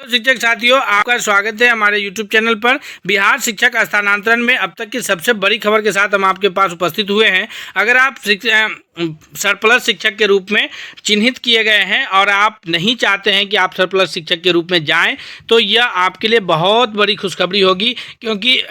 शिक्षक साथियों, आपका स्वागत है हमारे YouTube चैनल पर। बिहार शिक्षक स्थानांतरण में अब तक की सबसे बड़ी खबर के साथ हम आपके पास उपस्थित हुए हैं। अगर आप सरप्लस शिक्षक के रूप में चिन्हित किए गए हैं और आप नहीं चाहते हैं कि आप सरप्लस शिक्षक के रूप में जाएं, तो यह आपके लिए बहुत बड़ी खुशखबरी होगी, क्योंकि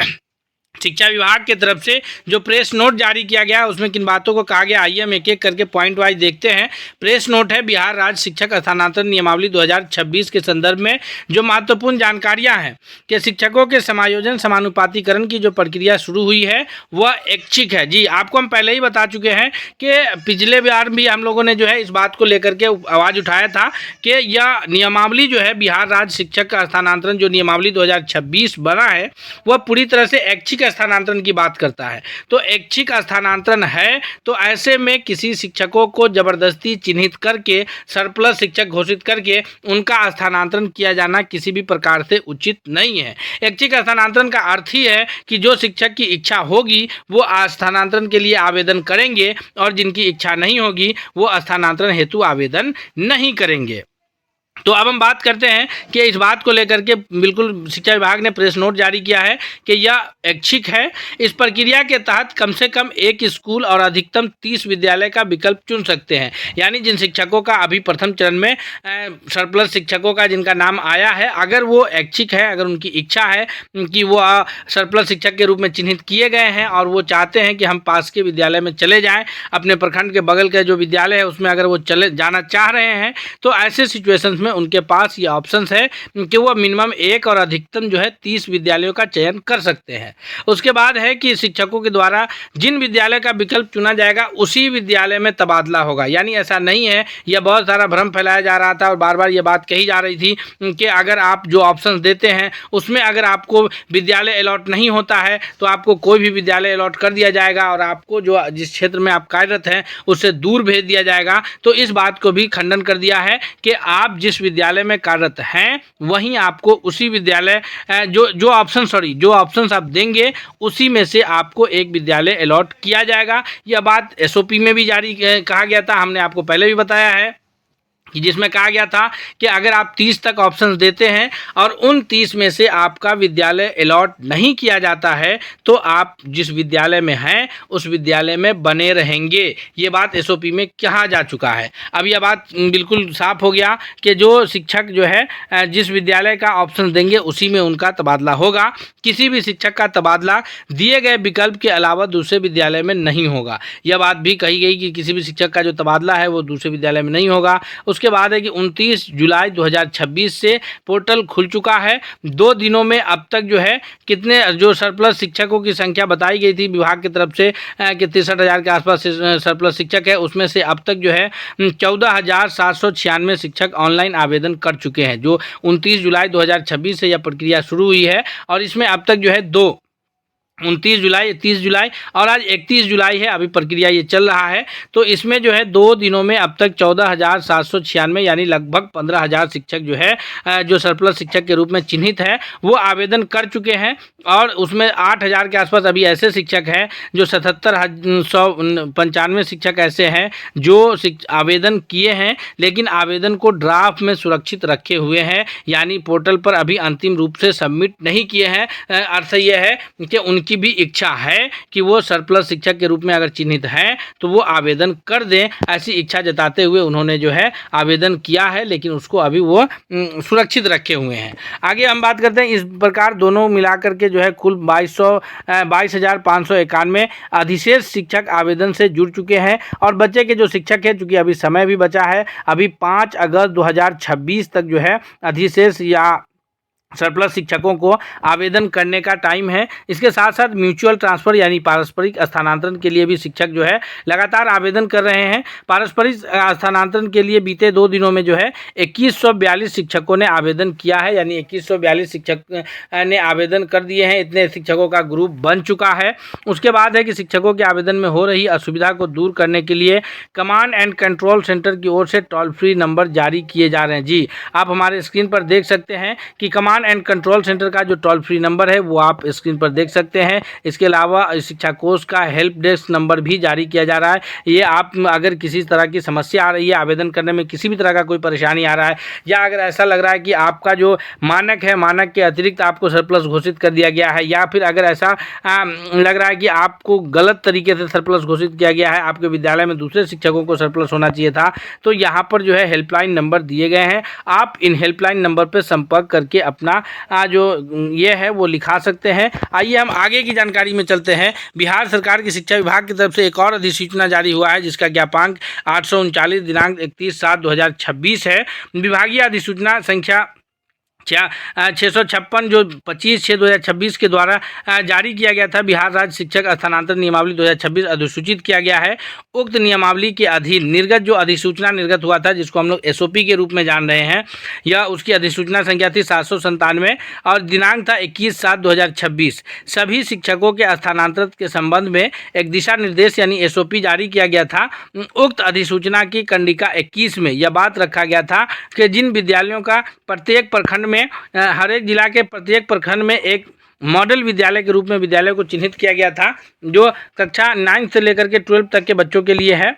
शिक्षा विभाग की तरफ से जो प्रेस नोट जारी किया गया उसमें किन बातों को कहा गया, आइए हम एक एक करके पॉइंट वाइज देखते हैं। प्रेस नोट है बिहार राज्य शिक्षक स्थानांतरण नियमावली 2026 के संदर्भ में जो महत्वपूर्ण जानकारियां हैं कि शिक्षकों के समायोजन समानुपातीकरण की जो प्रक्रिया शुरू हुई है वह ऐच्छिक है। जी, आपको हम पहले ही बता चुके हैं कि पिछले बार भी हम लोगों ने जो है इस बात को लेकर के आवाज़ उठाया था कि यह नियमावली जो है बिहार राज्य शिक्षक स्थानांतरण जो नियमावली 2026 बना है वह पूरी तरह से ऐच्छिक स्थानांतरण की बात करता है। तो ऐच्छिक स्थानांतरण है, तो ऐसे में किसी शिक्षकों को जबरदस्ती चिन्हित करके सरप्लस शिक्षक घोषित करके उनका स्थानांतरण किया जाना किसी भी प्रकार से उचित नहीं है। ऐच्छिक स्थानांतरण का अर्थ ही है कि जो शिक्षक की इच्छा होगी वो स्थानांतरण के लिए आवेदन करेंगे और जिनकी इच्छा नहीं होगी वो स्थानांतरण हेतु आवेदन नहीं करेंगे। तो अब हम बात करते हैं कि इस बात को लेकर के बिल्कुल शिक्षा विभाग ने प्रेस नोट जारी किया है कि यह ऐच्छिक है। इस प्रक्रिया के तहत कम से कम एक स्कूल और अधिकतम 30 विद्यालय का विकल्प चुन सकते हैं। यानी जिन शिक्षकों का अभी प्रथम चरण में सरप्लस शिक्षकों का जिनका नाम आया है, अगर वो ऐच्छिक है, अगर उनकी इच्छा है कि वो सरप्लस शिक्षक के रूप में चिन्हित किए गए हैं और वो चाहते हैं कि हम पास के विद्यालय में चले जाएँ, अपने प्रखंड के बगल का जो विद्यालय है उसमें अगर वो चले जाना चाह रहे हैं, तो ऐसे सिचुएशंस में उनके पास ये ऑप्शंस है कि वो मिनिमम एक और अधिकतम जो है 30 विद्यालयों का चयन कर सकते हैं। उसके बाद है कि शिक्षकों के द्वारा जिन विद्यालय का विकल्प चुना जाएगा उसी विद्यालय में तबादला होगा। यानी ऐसा नहीं है, यह बहुत सारा भ्रम फैलाया जा रहा था और बार बार ये बात कही जा रही थी कि अगर आप जो ऑप्शंस देते हैं उसमें अगर आपको विद्यालय अलॉट नहीं होता है तो आपको कोई भी विद्यालय अलॉट कर दिया जाएगा और आपको जो जिस क्षेत्र में आप कार्यरत हैं उससे दूर भेज दिया जाएगा। तो इस बात को भी खंडन कर दिया है कि आप जिस विद्यालय में कार्यरत हैं वहीं आपको उसी विद्यालय जो ऑप्शंस आप देंगे उसी में से आपको एक विद्यालय अलॉट किया जाएगा। यह बात एसओपी में भी जारी कहा गया था, हमने आपको पहले भी बताया है कि जिसमें कहा गया था कि अगर आप 30 तक ऑप्शंस देते हैं और उन 30 में से आपका विद्यालय अलॉट नहीं किया जाता है तो आप जिस विद्यालय में हैं उस विद्यालय में बने रहेंगे। ये बात एसओपी में कहा जा चुका है। अब यह बात बिल्कुल साफ हो गया कि जो शिक्षक जो है जिस विद्यालय का ऑप्शन देंगे उसी में उनका तबादला होगा। किसी भी शिक्षक का तबादला दिए गए विकल्प के अलावा दूसरे विद्यालय में नहीं होगा। यह बात भी कही गई कि किसी भी शिक्षक का जो तबादला है वो दूसरे विद्यालय में नहीं होगा। उसके बाद है कि 29 जुलाई 2026 से पोर्टल खुल चुका है। 2 दिनों में अब तक जो है कितने जो सरप्लस शिक्षकों की संख्या बताई गई थी विभाग की तरफ से कि 63,000 के आसपास सरप्लस शिक्षक है, उसमें से अब तक जो है 14,796 शिक्षक ऑनलाइन आवेदन कर चुके हैं। जो 29 जुलाई 2026 से यह प्रक्रिया शुरू हुई है और इसमें अब तक जो है 29 जुलाई 30 जुलाई और आज 31 जुलाई है, अभी प्रक्रिया ये चल रहा है। तो इसमें जो है 2 दिनों में अब तक 14,796 यानी लगभग 15,000 शिक्षक जो है जो सरप्लस शिक्षक के रूप में चिन्हित है वो आवेदन कर चुके हैं और उसमें 8,000 के आसपास अभी ऐसे शिक्षक हैं जो 77,195 शिक्षक ऐसे हैं जो आवेदन किए हैं लेकिन आवेदन को ड्राफ्ट में सुरक्षित रखे हुए हैं, यानी पोर्टल पर अभी अंतिम रूप से सबमिट नहीं किए हैं। अर्थ यह है कि उनकी भी इच्छा है कि वो सरप्लस शिक्षक के रूप में अगर चिन्हित हैं तो वो आवेदन कर दें। ऐसी इच्छा जताते हुए उन्होंने जो है आवेदन किया है, लेकिन उसको अभी वो सुरक्षित रखे हुए हैं। आगे हम बात करते हैं। इस प्रकार दोनों मिलाकर के जो है कुल 22,591 अधिशेष शिक्षक आवेदन से जुड़ चुके हैं और बच्चे के जो शिक्षक है, चूँकि अभी समय भी बचा है, अभी 5 अगस्त 2026 तक जो है अधिशेष या सरप्लस शिक्षकों को आवेदन करने का टाइम है। इसके साथ साथ म्यूचुअल ट्रांसफ़र यानी पारस्परिक स्थानांतरण के लिए भी शिक्षक जो है लगातार आवेदन कर रहे हैं। पारस्परिक स्थानांतरण के लिए बीते 2 दिनों में जो है 2142 शिक्षकों ने आवेदन किया है, यानी 2142 शिक्षक ने आवेदन कर दिए हैं। इतने शिक्षकों का ग्रुप बन चुका है। उसके बाद है कि शिक्षकों के आवेदन में हो रही असुविधा को दूर करने के लिए कमांड एंड कंट्रोल सेंटर की ओर से टोल फ्री नंबर जारी किए जा रहे हैं। जी, आप हमारे स्क्रीन पर देख सकते हैं कि command command and control centre का जो टोल फ्री नंबर है वो आप स्क्रीन पर देख सकते हैं। इसके अलावा शिक्षा कोष का हेल्प डेस्क नंबर भी जारी किया जा रहा है। ये आप अगर किसी तरह की समस्या आ रही है, आवेदन करने में किसी भी तरह का कोई परेशानी आ रहा है, या अगर ऐसा लग रहा है कि आपका जो मानक है, मानक के अतिरिक्त आपको सरप्लस घोषित कर दिया गया है, या फिर अगर ऐसा लग रहा है कि आपको गलत तरीके से सरप्लस घोषित किया गया है, आपके विद्यालय में दूसरे शिक्षकों को सरप्लस होना चाहिए था, तो यहाँ पर जो है हेल्पलाइन नंबर दिए गए हैं। आप इन हेल्पलाइन नंबर पर संपर्क करके अपना जो ये है वो लिखा सकते हैं। आइए हम आगे की जानकारी में चलते हैं। बिहार सरकार की शिक्षा विभाग की तरफ से एक और अधिसूचना जारी हुआ है, जिसका ज्ञापांक 839 दिनांक 31/7/2026 है। विभागीय अधिसूचना संख्या 656 जो 25/6/2026 के द्वारा जारी किया गया था। बिहार राज्य शिक्षक स्थानांतरण नियमावली 2026 अधिसूचित किया गया है। उक्त नियमावली के अधीन निर्गत जो अधिसूचना निर्गत हुआ था, जिसको हम लोग SOP के रूप में जान रहे हैं, यह उसकी अधिसूचना संख्या थी 797 और दिनांक था 21/7/2026। सभी शिक्षकों के स्थानांतरण के संबंध में एक दिशा निर्देश यानी SOP जारी किया गया था। उक्त अधिसूचना की कंडिका 21 में यह बात रखा गया था कि जिन विद्यालयों का प्रत्येक प्रखंड में हर एक जिला के प्रत्येक प्रखंड में एक मॉडल विद्यालय के रूप में विद्यालय को चिन्हित किया गया था, जो कक्षा 9 से लेकर के 12 तक के बच्चों के लिए है,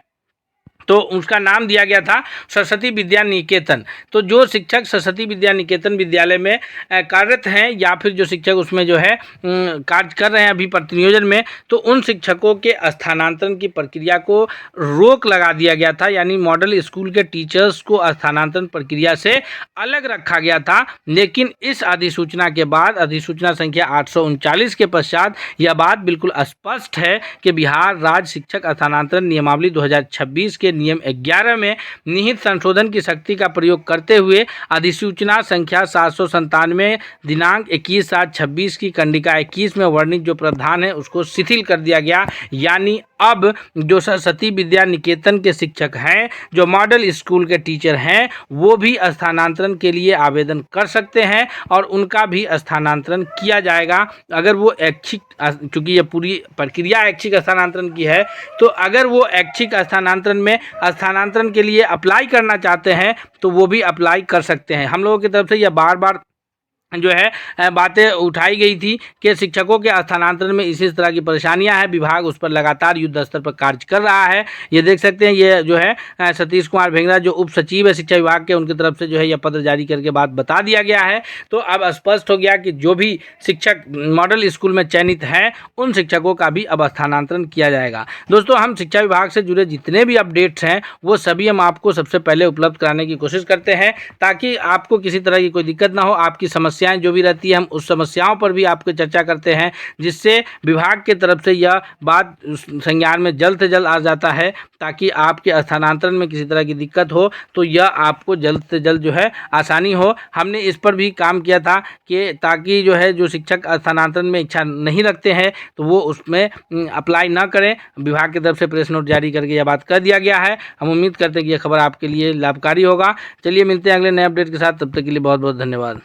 तो उसका नाम दिया गया था सरस्वती विद्या निकेतन। तो जो शिक्षक सरस्वती विद्या निकेतन विद्यालय में कार्यरत हैं, या फिर जो शिक्षक उसमें जो है कार्य कर रहे हैं अभी प्रतिनियोजन में, तो उन शिक्षकों के स्थानांतरण की प्रक्रिया को रोक लगा दिया गया था, यानी मॉडल स्कूल के टीचर्स को स्थानांतरण प्रक्रिया से अलग रखा गया था। लेकिन इस अधिसूचना के बाद, अधिसूचना संख्या 839 के पश्चात, यह बात बिल्कुल स्पष्ट है कि बिहार राज्य शिक्षक स्थानांतरण नियमावली 2026 के नियम 11 में निहित संशोधन की शक्ति का प्रयोग करते हुए अधिसूचना संख्या 797 दिनांक 21/7/26 की कंडिका 21 में वर्णित जो प्रावधान है उसको शिथिल कर दिया गया। यानी अब जो सरस्वती विद्या निकेतन के शिक्षक हैं, जो मॉडल स्कूल के टीचर हैं, वो भी स्थानांतरण के लिए आवेदन कर सकते हैं और उनका भी स्थानांतरण किया जाएगा। अगर वो ऐच्छिक, चूँकि ये पूरी प्रक्रिया ऐच्छिक स्थानांतरण की है, तो अगर वो ऐच्छिक स्थानांतरण में स्थानांतरण के लिए अप्लाई करना चाहते हैं तो वो भी अप्लाई कर सकते हैं। हम लोगों की तरफ से यह बार बार जो है बातें उठाई गई थी कि शिक्षकों के स्थानांतरण में इसी तरह की परेशानियां हैं। विभाग उस पर लगातार युद्ध स्तर पर कार्य कर रहा है। ये देख सकते हैं, ये जो है सतीश कुमार भेंगरा जो उप सचिव है शिक्षा विभाग के, उनकी तरफ से जो है यह पत्र जारी करके बात बता दिया गया है। तो अब स्पष्ट हो गया कि जो भी शिक्षक मॉडल स्कूल में चयनित हैं उन शिक्षकों का भी अब स्थानांतरण किया जाएगा। दोस्तों, हम शिक्षा विभाग से जुड़े जितने भी अपडेट्स हैं वो सभी हम आपको सबसे पहले उपलब्ध कराने की कोशिश करते हैं, ताकि आपको किसी तरह की कोई दिक्कत ना हो। आपकी समस्याएं जो भी रहती है हम उस समस्याओं पर भी आपको चर्चा करते हैं, जिससे विभाग के तरफ से यह बात संज्ञान में जल्द से जल्द आ जाता है, ताकि आपके स्थानांतरण में किसी तरह की दिक्कत हो तो यह आपको जल्द से जल्द जो है आसानी हो। हमने इस पर भी काम किया था कि ताकि जो है जो शिक्षक स्थानांतरण में इच्छा नहीं रखते हैं तो वो उसमें अप्लाई ना करें। विभाग की तरफ से प्रेस नोट जारी करके यह बात कर दिया गया है। हम उम्मीद करते हैं कि यह खबर आपके लिए लाभकारी होगा। चलिए मिलते हैं अगले नए अपडेट के साथ, तब तक के लिए बहुत बहुत धन्यवाद।